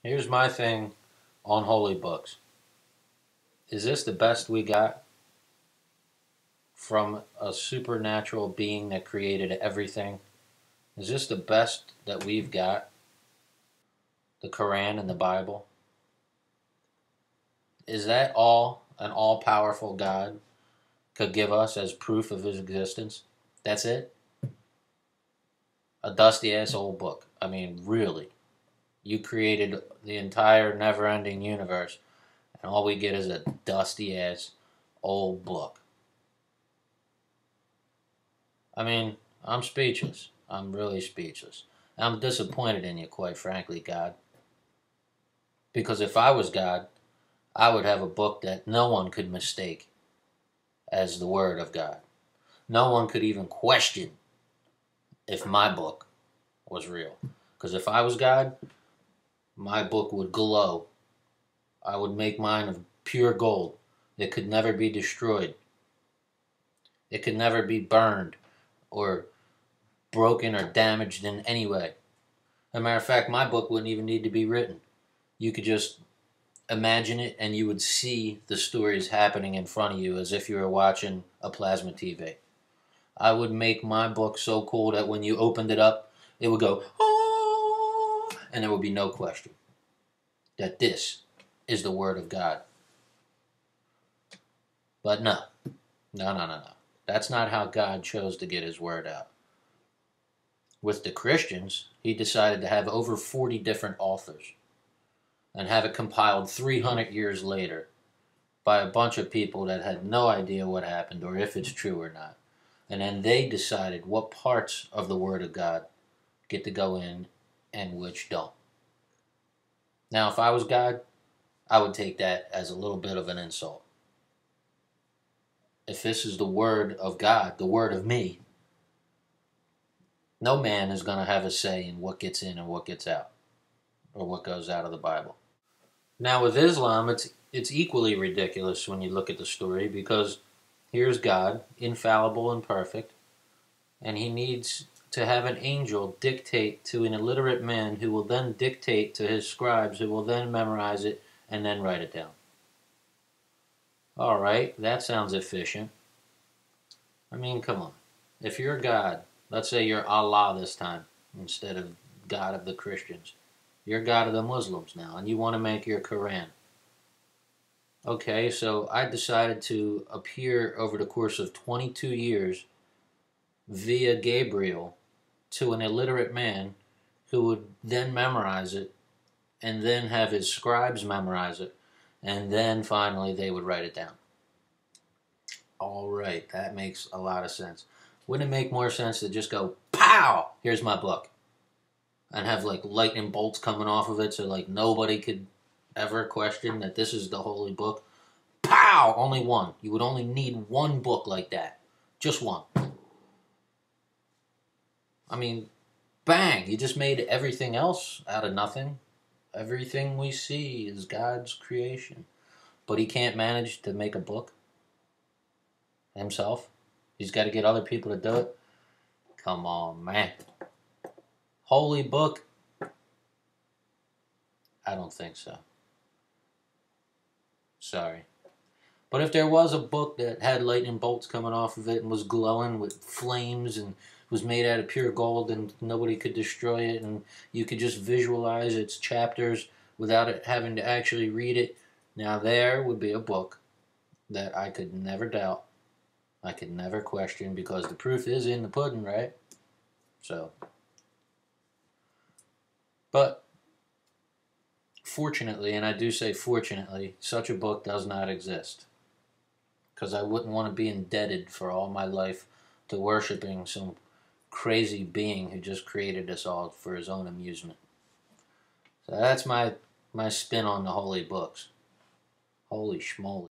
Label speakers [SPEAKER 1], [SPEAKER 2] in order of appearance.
[SPEAKER 1] Here's my thing on holy books. Is this the best we got from a supernatural being that created everything? Is this the best that we've got? The Quran and the Bible? Is that all an all powerful God could give us as proof of his existence? That's it? A dusty ass old book. I mean, really. You created the entire never ending universe, and all we get is a dusty ass old book. I mean, I'm speechless. I'm really speechless. I'm disappointed in you, quite frankly, God. Because if I was God, I would have a book that no one could mistake as the Word of God. No one could even question if my book was real. Because if I was God, my book would glow. I would make mine of pure gold. It could never be destroyed. It could never be burned or broken or damaged in any way. As a matter of fact, my book wouldn't even need to be written. You could just imagine it and you would see the stories happening in front of you as if you were watching a plasma TV. I would make my book so cool that when you opened it up, it would go, oh, and there would be no question that this is the Word of God. But no. No. That's not how God chose to get his word out. With the Christians, he decided to have over 40 different authors and have it compiled 300 years later by a bunch of people that had no idea what happened or if it's true or not. And then they decided what parts of the Word of God get to go in and which don't. Now, if I was God, I would take that as a little bit of an insult. If this is the Word of God, the Word of me, no man is going to have a say in what gets in and what gets out, or what goes out of the Bible. Now, with Islam, it's equally ridiculous when you look at the story because here's God, infallible and perfect, and he needs to have an angel dictate to an illiterate man who will then dictate to his scribes who will then memorize it and then write it down. All right, that sounds efficient. I mean, come on. If you're God, let's say you're Allah this time instead of God of the Christians. You're God of the Muslims now, and you want to make your Quran. Okay, so I decided to appear over the course of 22 years via Gabriel to an illiterate man who would then memorize it and then have his scribes memorize it, and then finally they would write it down. All right, that makes a lot of sense. Wouldn't it make more sense to just go, pow, here's my book, and have like lightning bolts coming off of it so like nobody could ever question that this is the holy book? Pow! Only one. You would only need one book like that. Just one. I mean, bang, you just made everything else out of nothing. Everything we see is God's creation. But he can't manage to make a book himself. He's got to get other people to do it. Come on, man. Holy book? I don't think so. Sorry. But if there was a book that had lightning bolts coming off of it and was glowing with flames and was made out of pure gold and nobody could destroy it and you could just visualize its chapters without it having to actually read it, now there would be a book that I could never doubt. I could never question because the proof is in the pudding, right? So, but fortunately, and I do say fortunately, such a book does not exist. Because I wouldn't want to be indebted for all my life to worshiping some crazy being who just created us all for his own amusement. So that's my spin on the holy books. Holy schmoly.